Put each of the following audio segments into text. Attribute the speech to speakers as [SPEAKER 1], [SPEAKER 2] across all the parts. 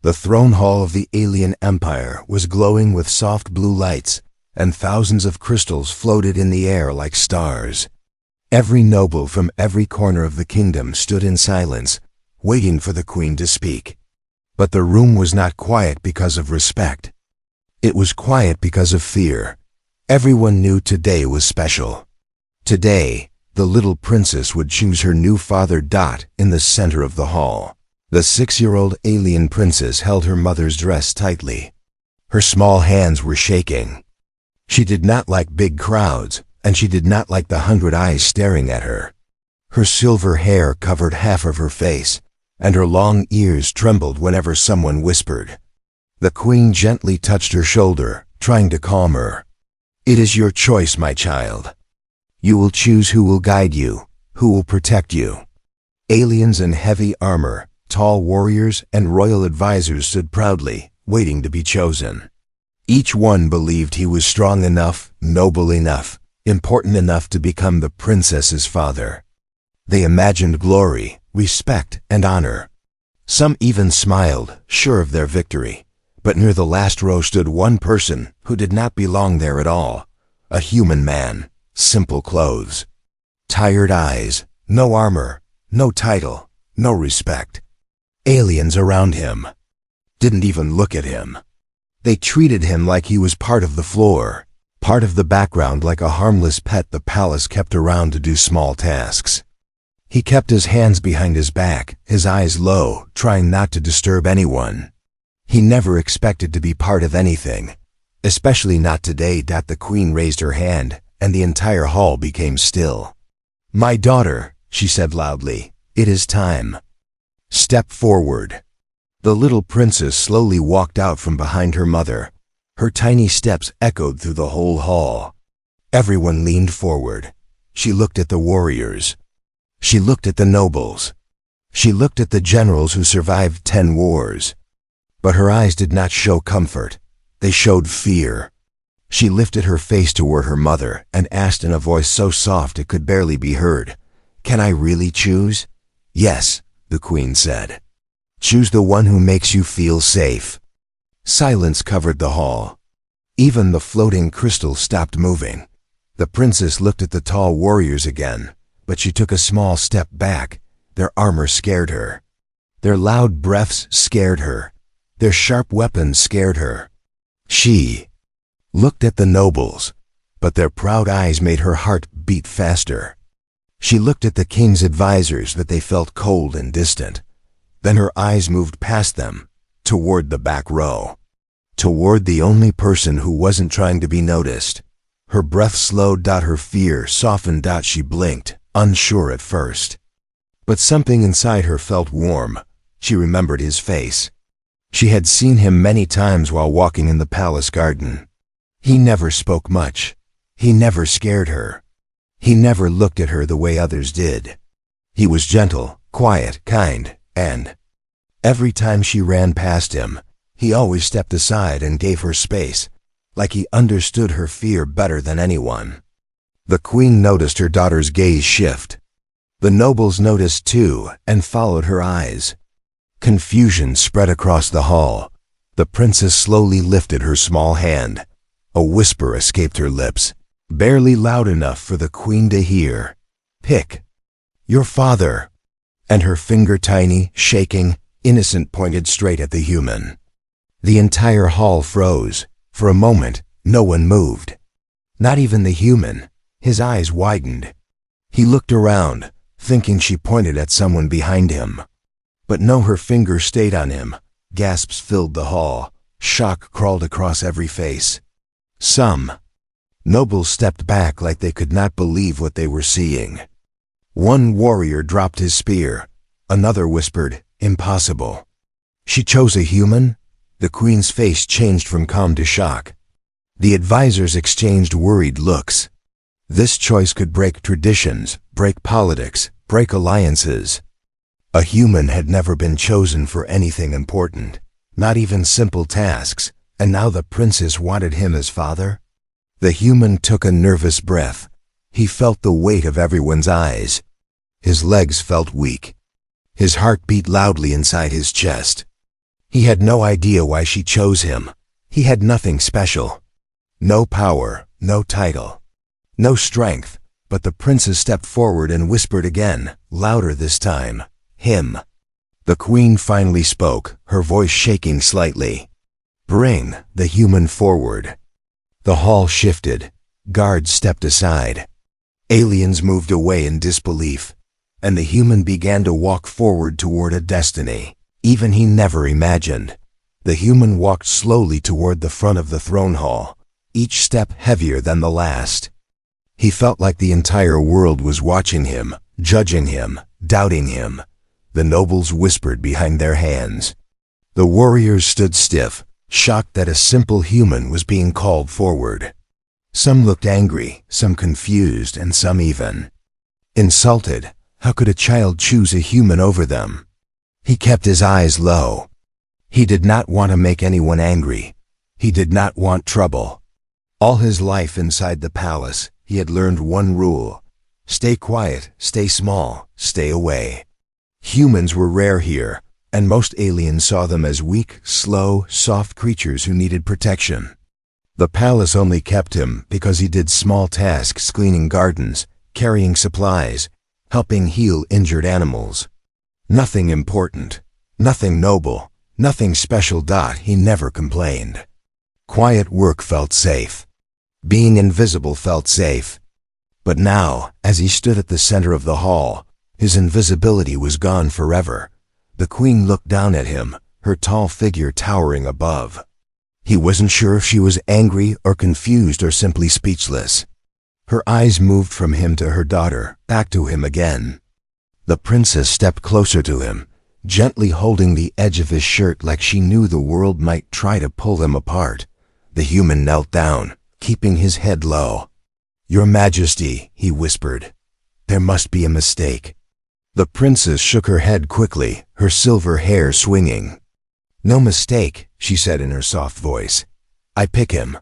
[SPEAKER 1] The throne hall of the alien empire was glowing with soft blue lights, and thousands of crystals floated in the air like stars. Every noble from every corner of the kingdom stood in silence, waiting for the queen to speak. But the room was not quiet because of respect. It was quiet because of fear. Everyone knew today was special. Today, the little princess would choose her new father Dot in the center of the hall. The 6-year-old alien princess held her mother's dress tightly. Her small hands were shaking. She did not like big crowds, and she did not like the 100 eyes staring at her. Her silver hair covered half of her face, and her long ears trembled whenever someone whispered. The queen gently touched her shoulder, trying to calm her. "It is your choice, my child. You will choose who will guide you, who will protect you." Aliens in heavy armor, tall warriors, and royal advisors stood proudly, waiting to be chosen. Each one believed he was strong enough, noble enough, important enough to become the princess's father. They imagined glory, respect, and honor. Some even smiled, sure of their victory. But near the last row stood one person who did not belong there at all. A human man, simple clothes, tired eyes, no armor, no title, no respect. Aliens around him didn't even look at him. They treated him like he was part of the floor, part of the background, like a harmless pet the palace kept around to do small tasks. He kept his hands behind his back, his eyes low, trying not to disturb anyone. He never expected to be part of anything, especially not today. The queen raised her hand, and the entire hall became still. "My daughter," she said loudly, "it is time. Step forward." The little princess slowly walked out from behind her mother. Her tiny steps echoed through the whole hall. Everyone leaned forward. She looked at the warriors. She looked at the nobles. She looked at the generals who survived 10 wars. But her eyes did not show comfort. They showed fear. She lifted her face toward her mother and asked in a voice so soft it could barely be heard, "Can I really choose?" "Yes," the queen said. "Choose the one who makes you feel safe." Silence covered the hall. Even the floating crystals stopped moving. The princess looked at the tall warriors again, but she took a small step back. Their armor scared her. Their loud breaths scared her. Their sharp weapons scared her. She looked at the nobles, but their proud eyes made her heart beat faster. She looked at the king's advisors, but they felt cold and distant. Then her eyes moved past them, toward the back row, toward the only person who wasn't trying to be noticed. Her breath slowed. Her fear softened. She blinked, unsure at first. But something inside her felt warm. She remembered his face. She had seen him many times while walking in the palace garden. He never spoke much. He never scared her. He never looked at her the way others did. He was gentle, quiet, kind, and every time she ran past him, he always stepped aside and gave her space, like he understood her fear better than anyone. The queen noticed her daughter's gaze shift. The nobles noticed too and followed her eyes. Confusion spread across the hall. The princess slowly lifted her small hand. A whisper escaped her lips, barely loud enough for the queen to hear. "Pick your father." And her finger, tiny, shaking, innocent, pointed straight at the human. The entire hall froze. For a moment, no one moved. Not even the human. His eyes widened. He looked around, thinking she pointed at someone behind him. But no, her finger stayed on him. Gasps filled the hall. Shock crawled across every face. Some nobles stepped back like they could not believe what they were seeing. One warrior dropped his spear. Another whispered, "Impossible." She chose a human? The queen's face changed from calm to shock. The advisors exchanged worried looks. This choice could break traditions, break politics, break alliances. A human had never been chosen for anything important, not even simple tasks, and now the princess wanted him as father? The human took a nervous breath. He felt the weight of everyone's eyes. His legs felt weak. His heart beat loudly inside his chest. He had no idea why she chose him. He had nothing special. No power, no title, no strength, but the princess stepped forward and whispered again, louder this time, him. The queen finally spoke, her voice shaking slightly. Bring the human forward. The hall shifted. Guards stepped aside. Aliens moved away in disbelief, and the human began to walk forward toward a destiny even he never imagined. The human walked slowly toward the front of the throne hall, each step heavier than the last. He felt like the entire world was watching him, judging him, doubting him. The nobles whispered behind their hands. The warriors stood stiff, shocked that a simple human was being called forward. Some looked angry, some confused, and some even insulted. How could a child choose a human over them? He kept his eyes low. He did not want to make anyone angry. He did not want trouble. All his life inside the palace, he had learned one rule: stay quiet, stay small, stay away. Humans were rare here, and most aliens saw them as weak, slow, soft creatures who needed protection. The palace only kept him because he did small tasks, cleaning gardens, carrying supplies, helping heal injured animals. Nothing important, nothing noble, nothing special. He never complained. Quiet work felt safe. Being invisible felt safe. But now, as he stood at the center of the hall, his invisibility was gone forever. The queen looked down at him, her tall figure towering above. He wasn't sure if she was angry or confused or simply speechless. Her eyes moved from him to her daughter, back to him again. The princess stepped closer to him, gently holding the edge of his shirt like she knew the world might try to pull them apart. The human knelt down, keeping his head low. "Your Majesty," he whispered, "there must be a mistake." The princess shook her head quickly, her silver hair swinging. "No mistake," she said in her soft voice. "I pick him."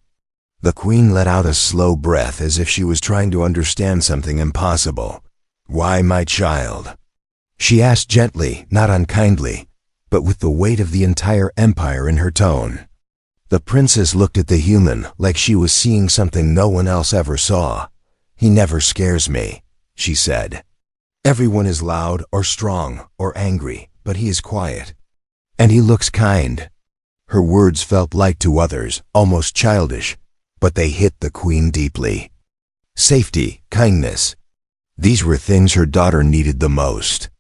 [SPEAKER 1] The queen let out a slow breath as if she was trying to understand something impossible. "Why, my child?" she asked gently, not unkindly, but with the weight of the entire empire in her tone. The princess looked at the human like she was seeing something no one else ever saw. "He never scares me," she said. "Everyone is loud or strong or angry, but he is quiet. And he looks kind." Her words felt light to others, almost childish, but they hit the queen deeply. Safety, kindness. These were things her daughter needed the most.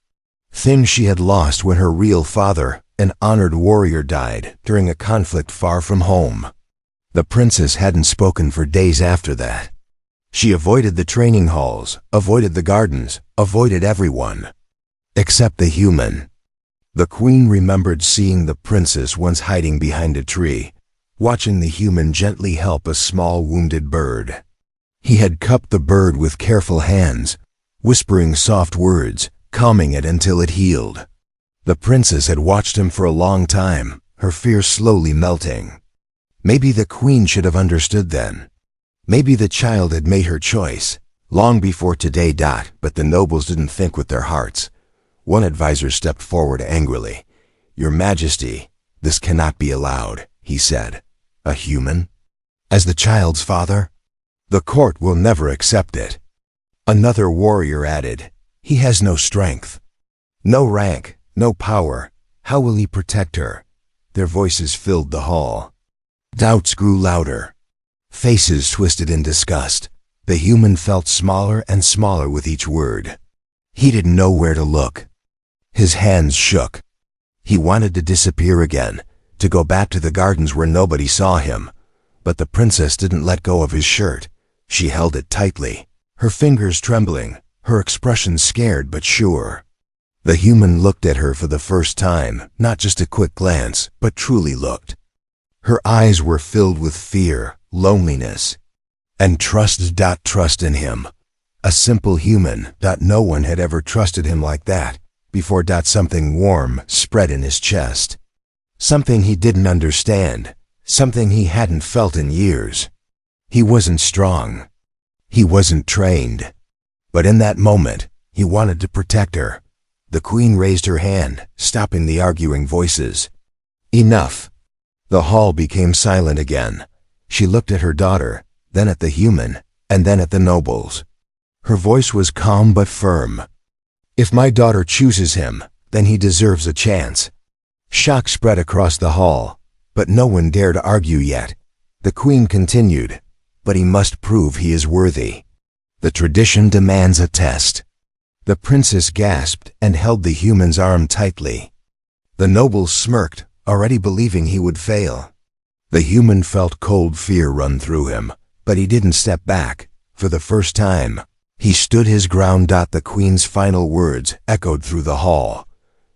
[SPEAKER 1] Things she had lost when her real father, an honored warrior, died during a conflict far from home. The princess hadn't spoken for days after that. She avoided the training halls, avoided the gardens, avoided everyone. Except the human. The queen remembered seeing the princess once hiding behind a tree, watching the human gently help a small wounded bird. He had cupped the bird with careful hands, whispering soft words, calming it until it healed. The princess had watched him for a long time, her fear slowly melting. Maybe the queen should have understood then. Maybe the child had made her choice, long before today. But the nobles didn't think with their hearts. One advisor stepped forward angrily. "Your Majesty, this cannot be allowed," he said. "A human? As the child's father? The court will never accept it." Another warrior added, "He has no strength, no rank, no power. How will he protect her?" Their voices filled the hall. Doubts grew louder. Faces twisted in disgust. The human felt smaller and smaller with each word. He didn't know where to look. His hands shook. He wanted to disappear again, to go back to the gardens where nobody saw him. But the princess didn't let go of his shirt. She held it tightly, her fingers trembling, her expression scared but sure. The human looked at her for the first time, not just a quick glance, but truly looked. Her eyes were filled with fear, loneliness, and trust. Trust in him. A simple human. No one had ever trusted him like that before. Something warm spread in his chest. Something he didn't understand. Something he hadn't felt in years. He wasn't strong. He wasn't trained. But in that moment, he wanted to protect her. The queen raised her hand, stopping the arguing voices. Enough. The hall became silent again. She looked at her daughter, then at the human, and then at the nobles. Her voice was calm but firm. If my daughter chooses him, then he deserves a chance. Shock spread across the hall, but no one dared argue yet. The queen continued, but he must prove he is worthy. The tradition demands a test. The princess gasped and held the human's arm tightly. The nobles smirked, already believing he would fail. The human felt cold fear run through him, but he didn't step back. For the first time, he stood his ground. The queen's final words echoed through the hall.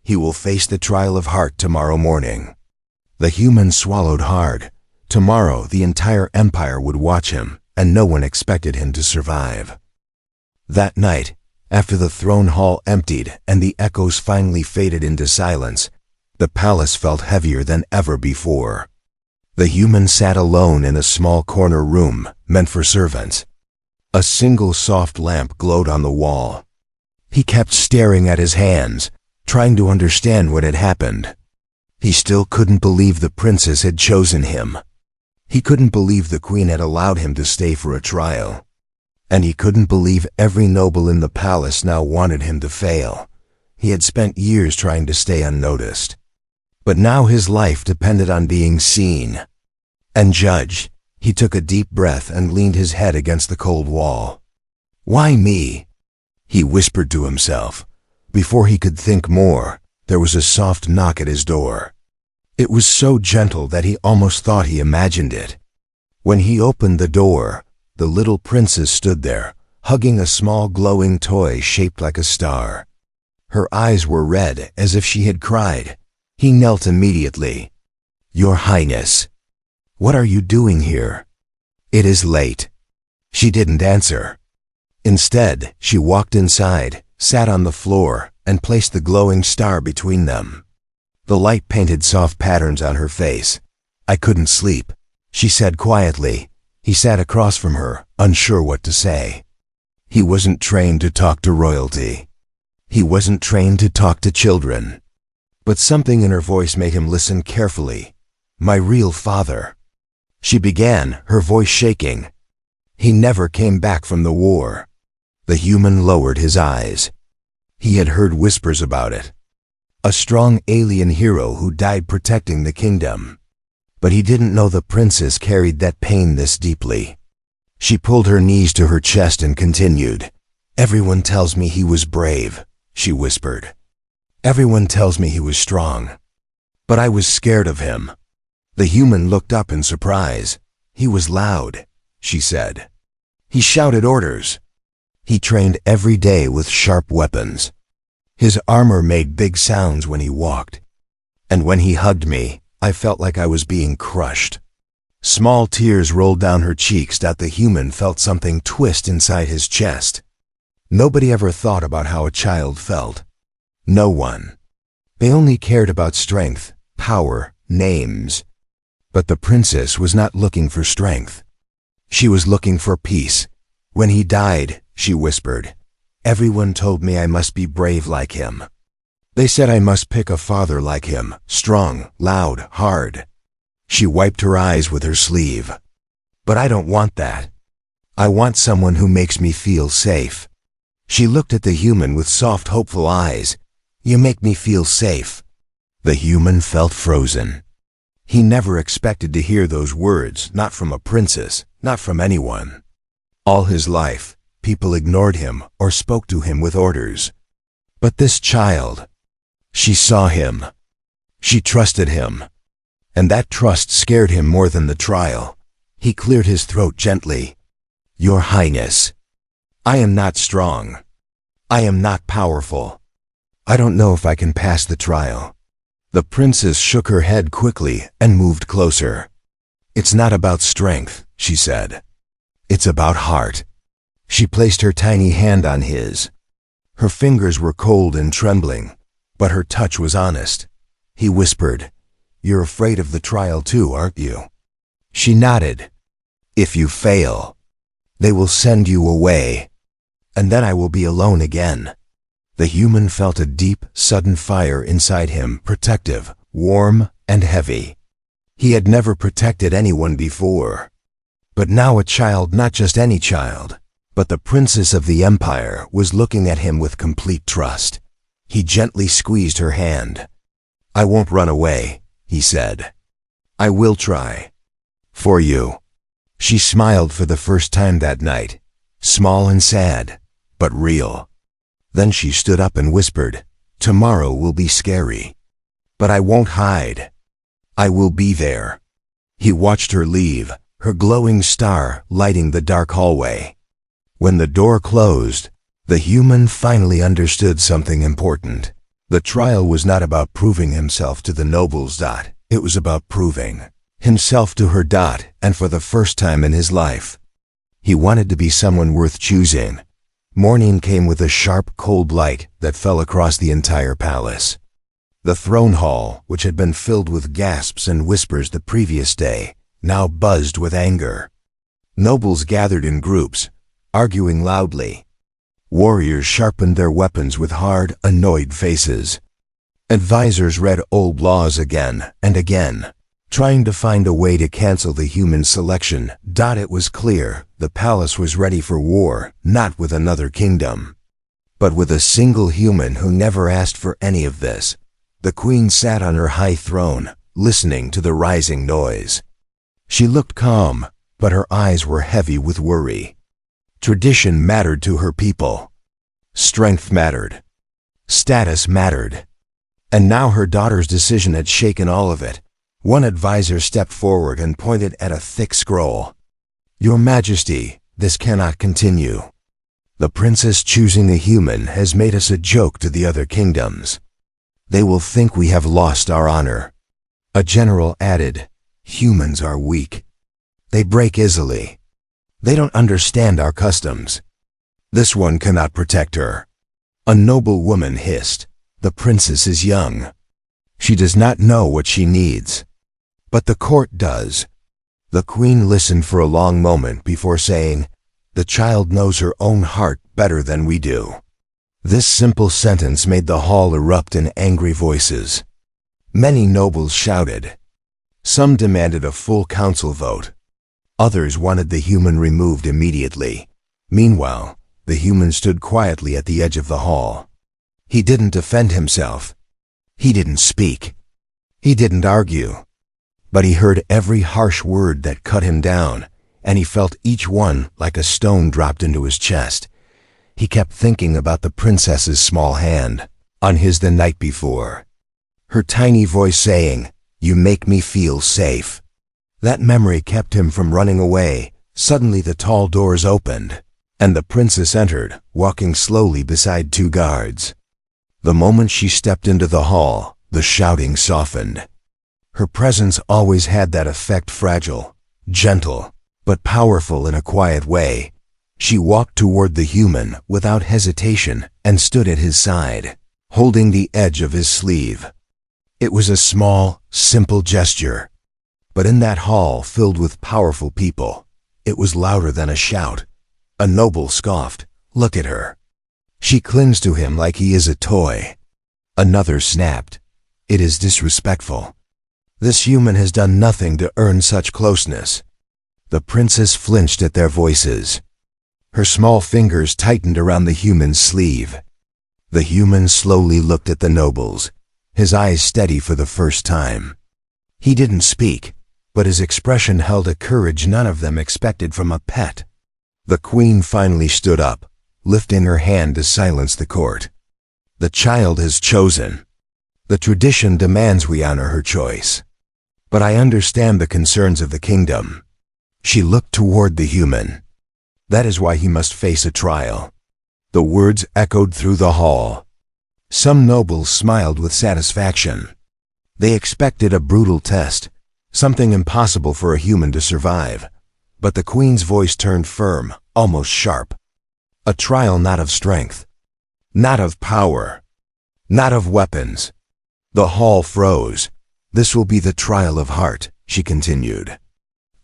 [SPEAKER 1] He will face the trial of heart tomorrow morning. The human swallowed hard. Tomorrow the entire empire would watch him, and no one expected him to survive. That night, after the throne hall emptied and the echoes finally faded into silence, the palace felt heavier than ever before. The human sat alone in a small corner room meant for servants. A single soft lamp glowed on the wall. He kept staring at his hands, trying to understand what had happened. He still couldn't believe the princess had chosen him. He couldn't believe the queen had allowed him to stay for a trial. And he couldn't believe every noble in the palace now wanted him to fail. He had spent years trying to stay unnoticed. But now his life depended on being seen and judged. He took a deep breath and leaned his head against the cold wall. "Why me?" he whispered to himself. Before he could think more, there was a soft knock at his door. It was so gentle that he almost thought he imagined it. When he opened the door, the little princess stood there, hugging a small glowing toy shaped like a star. Her eyes were red as if she had cried. He knelt immediately. "Your Highness, what are you doing here?" "It is late." She didn't answer. Instead, she walked inside, sat on the floor, and placed the glowing star between them. The light painted soft patterns on her face. "I couldn't sleep," she said quietly. He sat across from her, unsure what to say. He wasn't trained to talk to royalty. He wasn't trained to talk to children. But something in her voice made him listen carefully. "My real father," she began, her voice shaking. "He never came back from the war." The human lowered his eyes. He had heard whispers about it. A strong alien hero who died protecting the kingdom. But he didn't know the princess carried that pain this deeply. She pulled her knees to her chest and continued. "Everyone tells me he was brave," she whispered. "Everyone tells me he was strong. But I was scared of him." The human looked up in surprise. "He was loud," she said. "He shouted orders. He trained every day with sharp weapons. His armor made big sounds when he walked. And when he hugged me, I felt like I was being crushed." Small tears rolled down her cheeks. The human felt something twist inside his chest. Nobody ever thought about how a child felt. No one. They only cared about strength, power, names. But the princess was not looking for strength. She was looking for peace. "When he died," she whispered, "everyone told me I must be brave like him. They said I must pick a father like him, strong, loud, hard." She wiped her eyes with her sleeve. "But I don't want that. I want someone who makes me feel safe." She looked at the human with soft, hopeful eyes. "You make me feel safe." The human felt frozen. He never expected to hear those words, not from a princess, not from anyone. All his life, people ignored him or spoke to him with orders. But this child, she saw him. She trusted him. And that trust scared him more than the trial. He cleared his throat gently. "Your Highness, I am not strong. I am not powerful. I don't know if I can pass the trial." The princess shook her head quickly and moved closer. "It's not about strength," she said. "It's about heart." She placed her tiny hand on his. Her fingers were cold and trembling, but her touch was honest. He whispered, "You're afraid of the trial too, aren't you?" She nodded. "If you fail, they will send you away, and then I will be alone again." The human felt a deep, sudden fire inside him, protective, warm, and heavy. He had never protected anyone before. But now a child, not just any child, but the princess of the empire, was looking at him with complete trust. He gently squeezed her hand. "I won't run away," he said. "I will try. For you." She smiled for the first time that night, small and sad, but real. Then she stood up and whispered, "Tomorrow will be scary. But I won't hide. I will be there." He watched her leave, her glowing star lighting the dark hallway. When the door closed, the human finally understood something important. The trial was not about proving himself to the nobles. It was about proving himself to her. And for the first time in his life, he wanted to be someone worth choosing. Morning came with a sharp, cold light that fell across the entire palace. The throne hall, which had been filled with gasps and whispers the previous day, now buzzed with anger. Nobles gathered in groups, arguing loudly. Warriors sharpened their weapons with hard, annoyed faces. Advisors read old laws again and again, trying to find a way to cancel the human selection. It was clear the palace was ready for war, not with another kingdom, but with a single human who never asked for any of this. The queen sat on her high throne, listening to the rising noise. She looked calm, but her eyes were heavy with worry. Tradition mattered to her people. Strength mattered. Status mattered. And now her daughter's decision had shaken all of it. One advisor stepped forward and pointed at a thick scroll. "Your Majesty, this cannot continue. The princess choosing a human has made us a joke to the other kingdoms. They will think we have lost our honor." A general added, "Humans are weak. They break easily. They don't understand our customs. This one cannot protect her." A noble woman hissed, "The princess is young. She does not know what she needs. But the court does." The queen listened for a long moment before saying, "The child knows her own heart better than we do." This simple sentence made the hall erupt in angry voices. Many nobles shouted. Some demanded a full council vote. Others wanted the human removed immediately. Meanwhile, the human stood quietly at the edge of the hall. He didn't defend himself. He didn't speak. He didn't argue. But he heard every harsh word that cut him down, and he felt each one like a stone dropped into his chest. He kept thinking about the princess's small hand, on his the night before. Her tiny voice saying, "You make me feel safe." That memory kept him from running away. Suddenly the tall doors opened, and the princess entered, walking slowly beside two guards. The moment she stepped into the hall, the shouting softened. Her presence always had that effect, fragile, gentle, but powerful in a quiet way. She walked toward the human without hesitation and stood at his side, holding the edge of his sleeve. It was a small, simple gesture, but in that hall filled with powerful people, it was louder than a shout. A noble scoffed, "Look at her. She clings to him like he is a toy." Another snapped, "It is disrespectful. This human has done nothing to earn such closeness." The princess flinched at their voices. Her small fingers tightened around the human's sleeve. The human slowly looked at the nobles, his eyes steady for the first time. He didn't speak, but his expression held a courage none of them expected from a pet. The queen finally stood up, lifting her hand to silence the court. "The child has chosen. The tradition demands we honor her choice. But I understand the concerns of the kingdom." She looked toward the human. "That is why he must face a trial." The words echoed through the hall. Some nobles smiled with satisfaction. They expected a brutal test, something impossible for a human to survive. But the queen's voice turned firm, almost sharp. A trial not of strength, not of power, not of weapons. The hall froze. "This will be the trial of heart," she continued.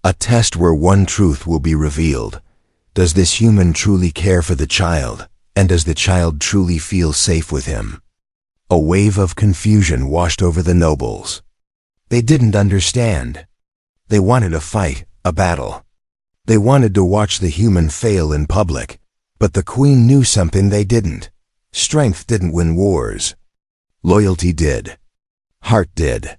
[SPEAKER 1] "A test where one truth will be revealed. Does this human truly care for the child, and does the child truly feel safe with him?" A wave of confusion washed over the nobles. They didn't understand. They wanted a fight, a battle. They wanted to watch the human fail in public. But the queen knew something they didn't. Strength didn't win wars. Loyalty did. Heart did.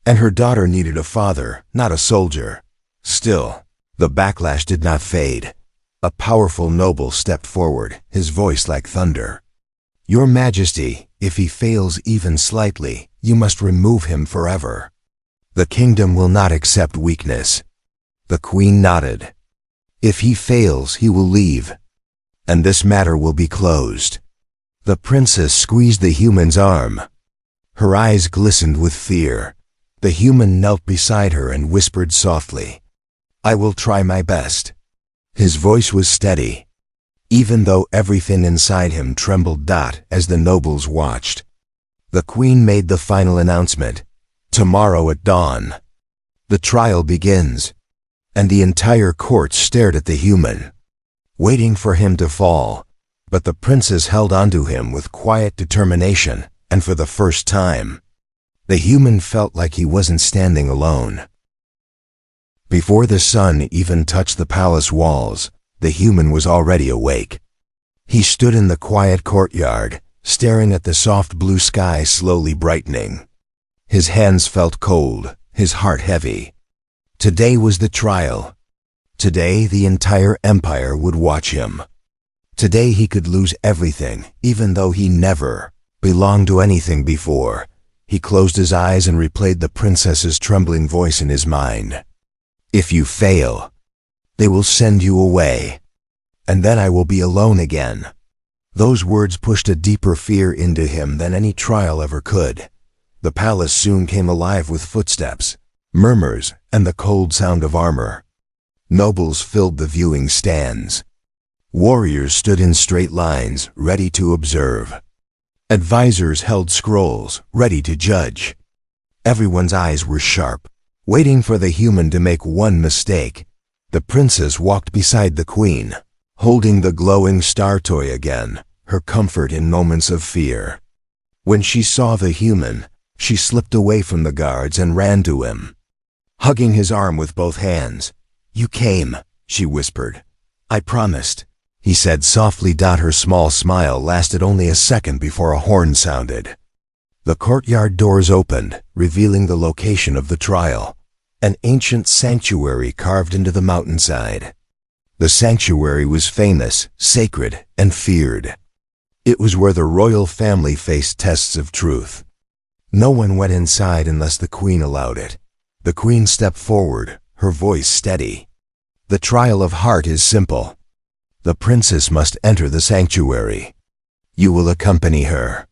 [SPEAKER 1] And her daughter needed a father, not a soldier. Still, the backlash did not fade. A powerful noble stepped forward, his voice like thunder. "Your Majesty, if he fails even slightly, you must remove him forever. The kingdom will not accept weakness." The queen nodded. "If he fails, he will leave, and this matter will be closed." The princess squeezed the human's arm. Her eyes glistened with fear. The human knelt beside her and whispered softly, "I will try my best." His voice was steady, even though everything inside him trembled. As the nobles watched, the queen made the final announcement. "Tomorrow at dawn, the trial begins." And the entire court stared at the human, waiting for him to fall. But the princess held onto him with quiet determination, and for the first time, the human felt like he wasn't standing alone. Before the sun even touched the palace walls, the human was already awake. He stood in the quiet courtyard, staring at the soft blue sky slowly brightening. His hands felt cold, his heart heavy. Today was the trial. Today the entire empire would watch him. Today he could lose everything, even though he never belonged to anything before. He closed his eyes and replayed the princess's trembling voice in his mind. "If you fail, they will send you away, and then I will be alone again." Those words pushed a deeper fear into him than any trial ever could. The palace soon came alive with footsteps, murmurs, and the cold sound of armor. Nobles filled the viewing stands. Warriors stood in straight lines, ready to observe. Advisors held scrolls, ready to judge. Everyone's eyes were sharp, waiting for the human to make one mistake. The princess walked beside the queen, holding the glowing star toy again, her comfort in moments of fear. When she saw the human, she slipped away from the guards and ran to him, hugging his arm with both hands. "You came," she whispered. "I promised," he said softly. Her small smile lasted only a second before a horn sounded. The courtyard doors opened, revealing the location of the trial, an ancient sanctuary carved into the mountainside. The sanctuary was famous, sacred, and feared. It was where the royal family faced tests of truth. No one went inside unless the queen allowed it. The queen stepped forward, her voice steady. "The trial of heart is simple. The princess must enter the sanctuary. You will accompany her.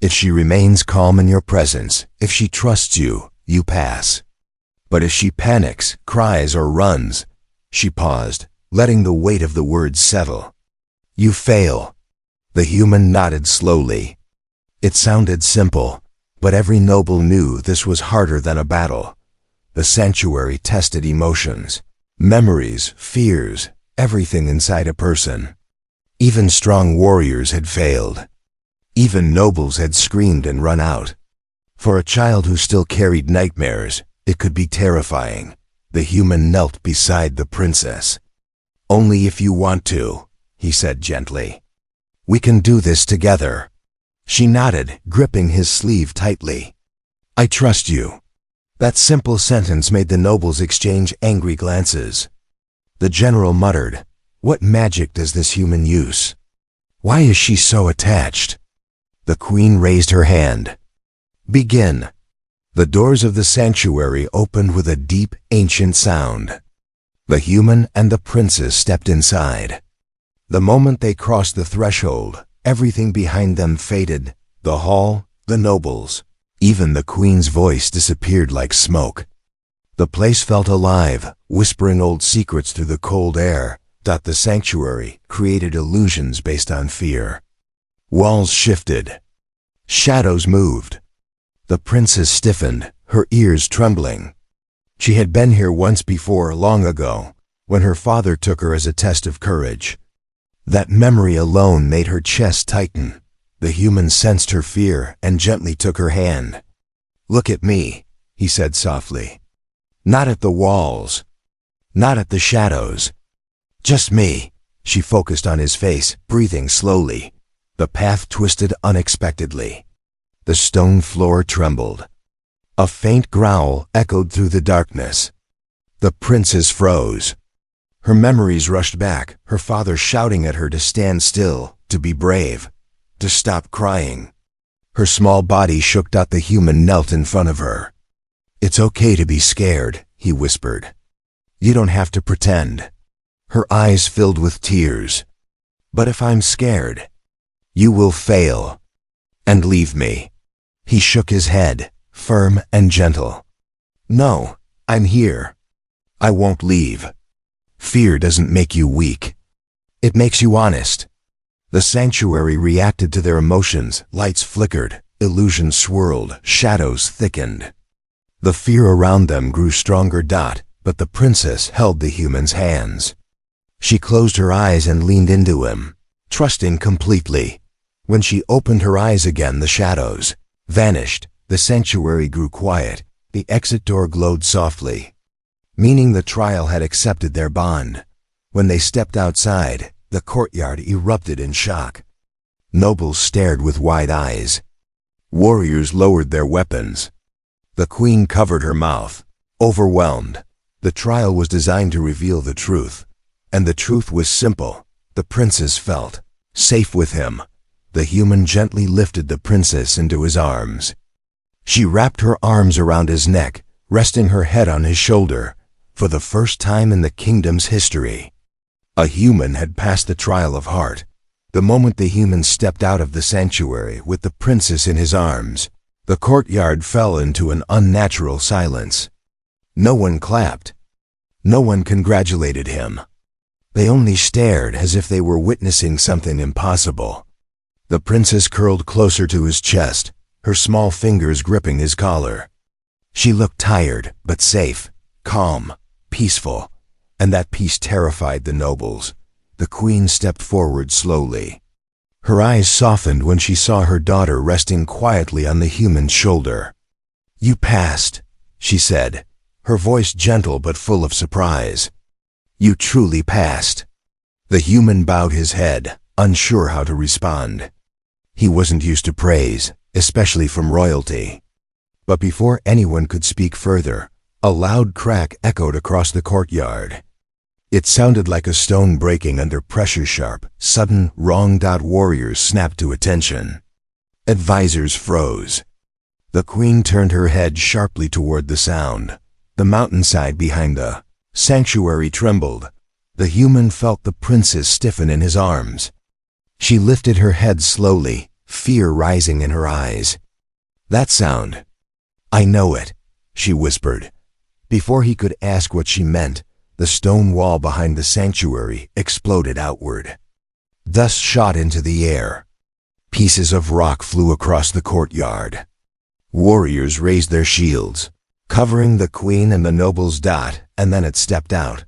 [SPEAKER 1] If she remains calm in your presence, if she trusts you, you pass. But if she panics, cries, or runs," she paused, letting the weight of the words settle, "you fail." The human nodded slowly. It sounded simple, but every noble knew this was harder than a battle. The sanctuary tested emotions, memories, fears, everything inside a person. Even strong warriors had failed. Even nobles had screamed and run out. For a child who still carried nightmares, it could be terrifying. The human knelt beside the princess. "Only if you want to," he said gently. "We can do this together." She nodded, gripping his sleeve tightly. "I trust you." That simple sentence made the nobles exchange angry glances. The general muttered, "What magic does this human use? Why is she so attached?" The queen raised her hand. "Begin." The doors of the sanctuary opened with a deep, ancient sound. The human and the princess stepped inside. The moment they crossed the threshold, everything behind them faded. The hall, the nobles, even the queen's voice disappeared like smoke. The place felt alive, whispering old secrets through the cold air. The sanctuary created illusions based on fear. Walls shifted. Shadows moved. The princess stiffened, her ears trembling. She had been here once before, long ago, when her father took her as a test of courage. That memory alone made her chest tighten. The human sensed her fear and gently took her hand. "Look at me," he said softly. Not at the walls. Not at the shadows. Just me. She focused on his face, breathing slowly. The path twisted unexpectedly. The stone floor trembled. A faint growl echoed through the darkness. The princess froze. Her memories rushed back, her father shouting at her to stand still, to be brave, to stop crying. Her small body shook. The human knelt in front of her. It's okay to be scared, he whispered. You don't have to pretend. Her eyes filled with tears. But if I'm scared, you will fail. And leave me. He shook his head, firm and gentle. No, I'm here. I won't leave. Fear doesn't make you weak. It makes you honest. The sanctuary reacted to their emotions. Lights flickered, illusions swirled, shadows thickened. The fear around them grew stronger. But the princess held the human's hands. She closed her eyes and leaned into him, trusting completely. When she opened her eyes again, the shadows vanished. The sanctuary grew quiet. The exit door glowed softly, meaning the trial had accepted their bond. When they stepped outside, the courtyard erupted in shock. Nobles stared with wide eyes. Warriors lowered their weapons. The queen covered her mouth, overwhelmed. The trial was designed to reveal the truth. And the truth was simple. The princess felt safe with him. The human gently lifted the princess into his arms. She wrapped her arms around his neck, resting her head on his shoulder. For the first time in the kingdom's history, a human had passed the trial of heart. The moment the human stepped out of the sanctuary with the princess in his arms, the courtyard fell into an unnatural silence. No one clapped. No one congratulated him. They only stared as if they were witnessing something impossible. The princess curled closer to his chest, her small fingers gripping his collar. She looked tired, but safe, calm, peaceful, and that peace terrified the nobles. The queen stepped forward slowly. Her eyes softened when she saw her daughter resting quietly on the human's shoulder. You passed, she said, her voice gentle but full of surprise. You truly passed. The human bowed his head, unsure how to respond. He wasn't used to praise, especially from royalty. But before anyone could speak further, a loud crack echoed across the courtyard. It sounded like a stone breaking under pressure. Sharp, sudden, wrong. Warriors snapped to attention. Advisors froze. The queen turned her head sharply toward the sound. The mountainside behind the sanctuary trembled. The human felt the princess stiffen in his arms. She lifted her head slowly, fear rising in her eyes. That sound. I know it, she whispered. Before he could ask what she meant, the stone wall behind the sanctuary exploded outward. Dust shot into the air. Pieces of rock flew across the courtyard. Warriors raised their shields, covering the queen and the nobles. And then it stepped out.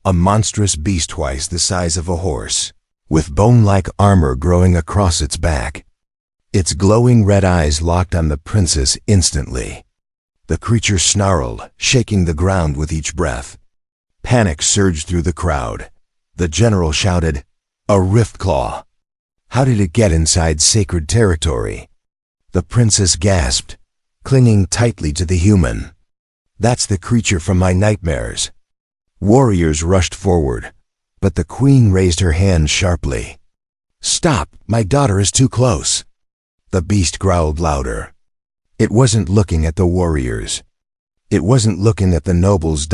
[SPEAKER 1] A monstrous beast twice the size of a horse, with bone-like armor growing across its back. Its glowing red eyes locked on the princess instantly. The creature snarled, shaking the ground with each breath. Panic surged through the crowd. The general shouted, "A rift claw! How did it get inside sacred territory?" The princess gasped, clinging tightly to the human. That's the creature from my nightmares. Warriors rushed forward, but the queen raised her hand sharply. Stop, my daughter is too close. The beast growled louder. It wasn't looking at the warriors. It wasn't looking at the nobles.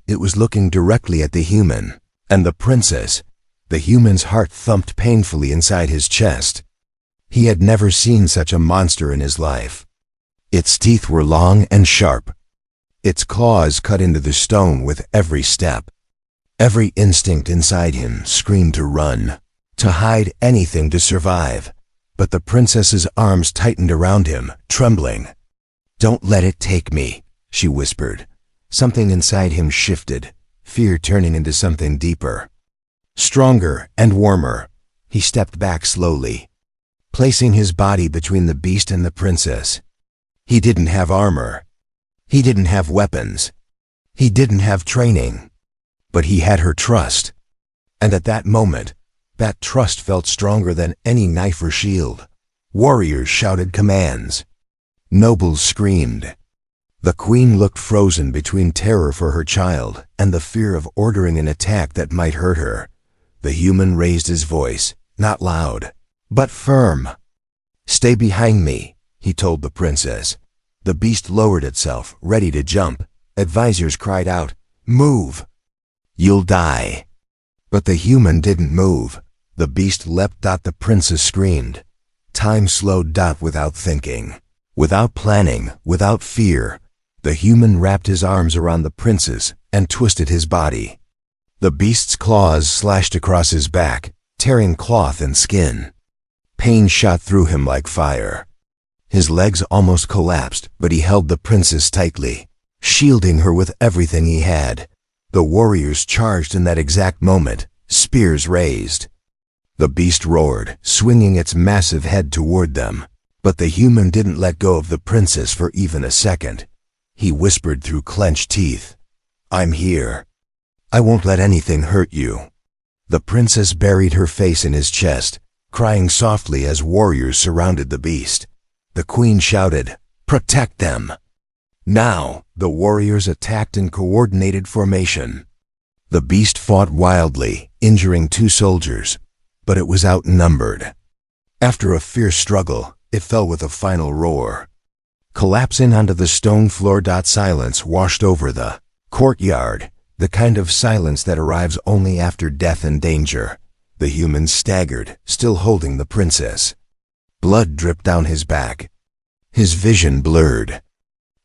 [SPEAKER 1] It was looking directly at the human, and the princess. The human's heart thumped painfully inside his chest. He had never seen such a monster in his life. Its teeth were long and sharp. Its claws cut into the stone with every step. Every instinct inside him screamed to run, to hide anything to survive. But the princess's arms tightened around him, trembling. Don't let it take me, she whispered. Something inside him shifted, fear turning into something deeper. Stronger and warmer, he stepped back slowly, placing his body between the beast and the princess. He didn't have armor. He didn't have weapons. He didn't have training. But he had her trust. And at that moment, that trust felt stronger than any knife or shield. Warriors shouted commands. Nobles screamed. The queen looked frozen between terror for her child and the fear of ordering an attack that might hurt her. The human raised his voice, not loud, but firm. "Stay behind me," he told the princess. The beast lowered itself, ready to jump. Advisors cried out, "Move! You'll die." But the human didn't move. The beast leapt. The princess screamed. Time slowed. Without thinking, without planning, without fear, the human wrapped his arms around the princess and twisted his body. The beast's claws slashed across his back, tearing cloth and skin. Pain shot through him like fire. His legs almost collapsed, but he held the princess tightly, shielding her with everything he had. The warriors charged in that exact moment, spears raised. The beast roared, swinging its massive head toward them. But the human didn't let go of the princess for even a second. He whispered through clenched teeth, "I'm here. I won't let anything hurt you." The princess buried her face in his chest, crying softly as warriors surrounded the beast. The queen shouted, "Protect them!" Now, the warriors attacked in coordinated formation. The beast fought wildly, injuring 2 soldiers, but it was outnumbered. After a fierce struggle, it fell with a final roar, collapsing onto the stone floor. Silence washed over the courtyard, the kind of silence that arrives only after death and danger. The human staggered, still holding the princess. Blood dripped down his back. His vision blurred.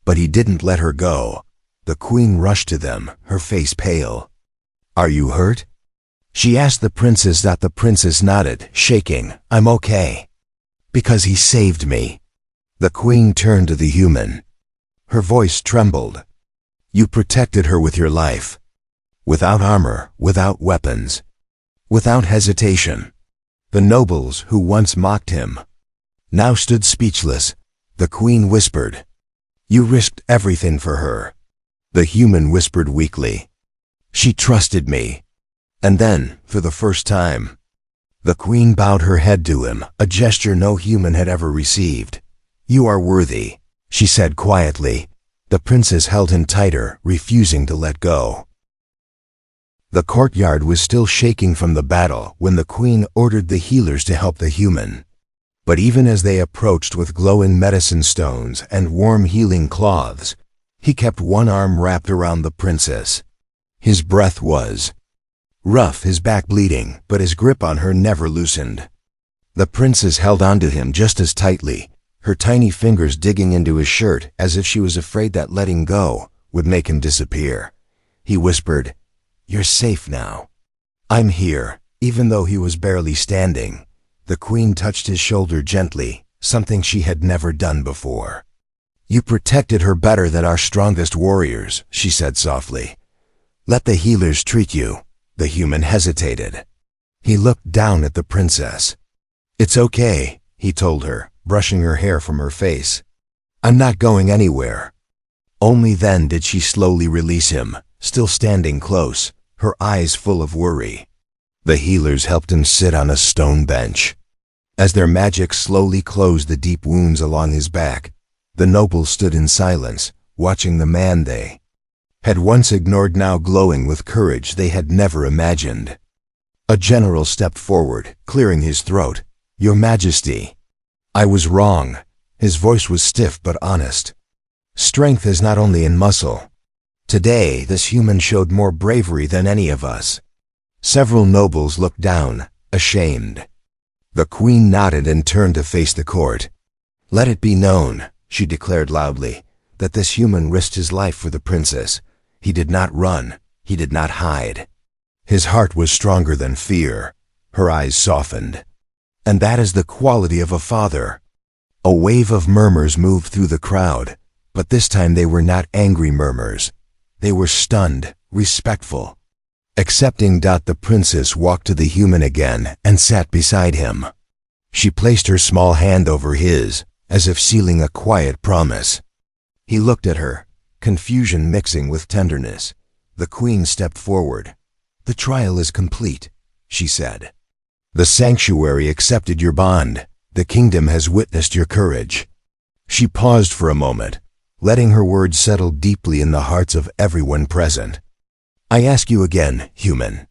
[SPEAKER 1] But he didn't let her go. The queen rushed to them, her face pale. "Are you hurt?" she asked the princess. The princess nodded, shaking. "I'm okay. Because he saved me." The queen turned to the human. Her voice trembled. "You protected her with your life. Without armor, without weapons, without hesitation." The nobles who once mocked him now stood speechless. The queen whispered, "You risked everything for her." The human whispered weakly, "She trusted me." And then, for the first time, the queen bowed her head to him, a gesture no human had ever received. "You are worthy," she said quietly. The princess held him tighter, refusing to let go. The courtyard was still shaking from the battle when the queen ordered the healers to help the human. But even as they approached with glowing medicine stones and warm healing cloths, he kept one arm wrapped around the princess. His breath was rough, his back bleeding, but his grip on her never loosened. The princess held onto him just as tightly, her tiny fingers digging into his shirt as if she was afraid that letting go would make him disappear. He whispered, "You're safe now. I'm here," even though he was barely standing. The queen touched his shoulder gently, something she had never done before. "You protected her better than our strongest warriors," she said softly. "Let the healers treat you." The human hesitated. He looked down at the princess. "It's okay," he told her, brushing her hair from her face. "I'm not going anywhere." Only then did she slowly release him, still standing close, her eyes full of worry. The healers helped him sit on a stone bench. As their magic slowly closed the deep wounds along his back, the nobles stood in silence, watching the man they had once ignored now glowing with courage they had never imagined. A general stepped forward, clearing his throat. "Your Majesty, I was wrong." His voice was stiff but honest. "Strength is not only in muscle. Today, this human showed more bravery than any of us." Several nobles looked down, ashamed. The queen nodded and turned to face the court. "Let it be known," she declared loudly, "that this human risked his life for the princess. He did not run. He did not hide. His heart was stronger than fear." Her eyes softened. "And that is the quality of a father." A wave of murmurs moved through the crowd, but this time they were not angry murmurs. They were stunned, respectful. Accepting. The princess walked to the human again and sat beside him. She placed her small hand over his, as if sealing a quiet promise. He looked at her, confusion mixing with tenderness. The queen stepped forward. "The trial is complete," she said. "The sanctuary accepted your bond. The kingdom has witnessed your courage." She paused for a moment, letting her words settle deeply in the hearts of everyone present. "I ask you again, human.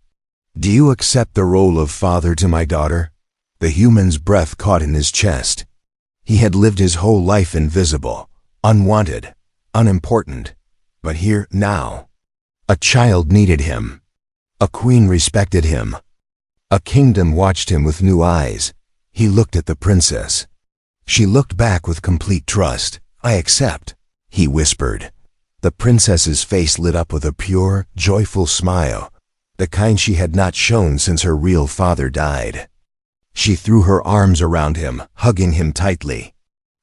[SPEAKER 1] Do you accept the role of father to my daughter?" The human's breath caught in his chest. He had lived his whole life invisible, unwanted, unimportant. But here, now, a child needed him. A queen respected him. A kingdom watched him with new eyes. He looked at the princess. She looked back with complete trust. "I accept," he whispered. The princess's face lit up with a pure, joyful smile, the kind she had not shown since her real father died. She threw her arms around him, hugging him tightly.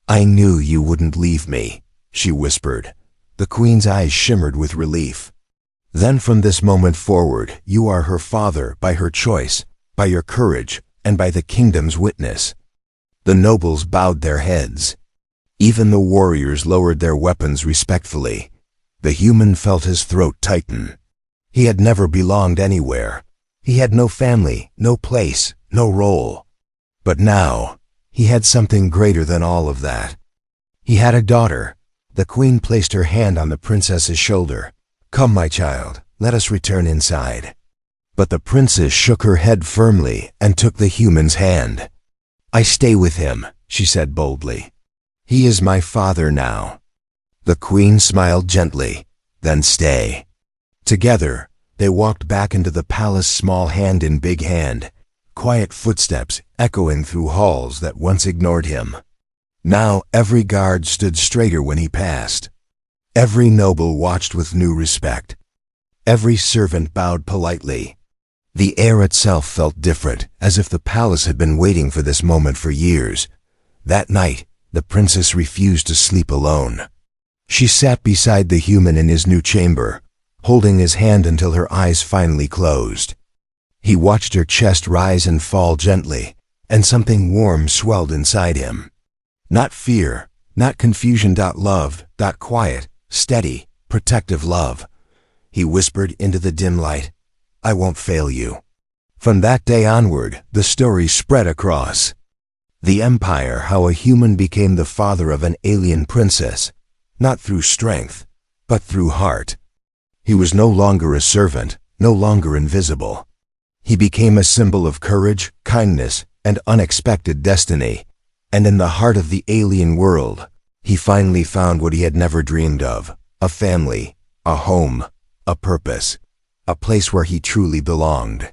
[SPEAKER 1] "I knew you wouldn't leave me," she whispered. The queen's eyes shimmered with relief. "Then from this moment forward, you are her father by her choice, by your courage, and by the kingdom's witness." The nobles bowed their heads. Even the warriors lowered their weapons respectfully. The human felt his throat tighten. He had never belonged anywhere. He had no family, no place, no role. But now, he had something greater than all of that. He had a daughter. The queen placed her hand on the princess's shoulder. "Come, my child, let us return inside." But the princess shook her head firmly and took the human's hand. "I stay with him," she said boldly. "He is my father now." The queen smiled gently. "Then stay." Together, they walked back into the palace, small hand in big hand, quiet footsteps echoing through halls that once ignored him. Now every guard stood straighter when he passed. Every noble watched with new respect. Every servant bowed politely. The air itself felt different, as if the palace had been waiting for this moment for years. That night, the princess refused to sleep alone. She sat beside the human in his new chamber, holding his hand until her eyes finally closed. He watched her chest rise and fall gently, and something warm swelled inside him. Not fear, not confusion. Love, quiet, steady, protective love. He whispered into the dim light, "I won't fail you." From that day onward, the story spread across the empire how a human became the father of an alien princess, not through strength, but through heart. He was no longer a servant, no longer invisible. He became a symbol of courage, kindness, and unexpected destiny. And in the heart of the alien world, he finally found what he had never dreamed of: a family, a home, a purpose, a place where he truly belonged.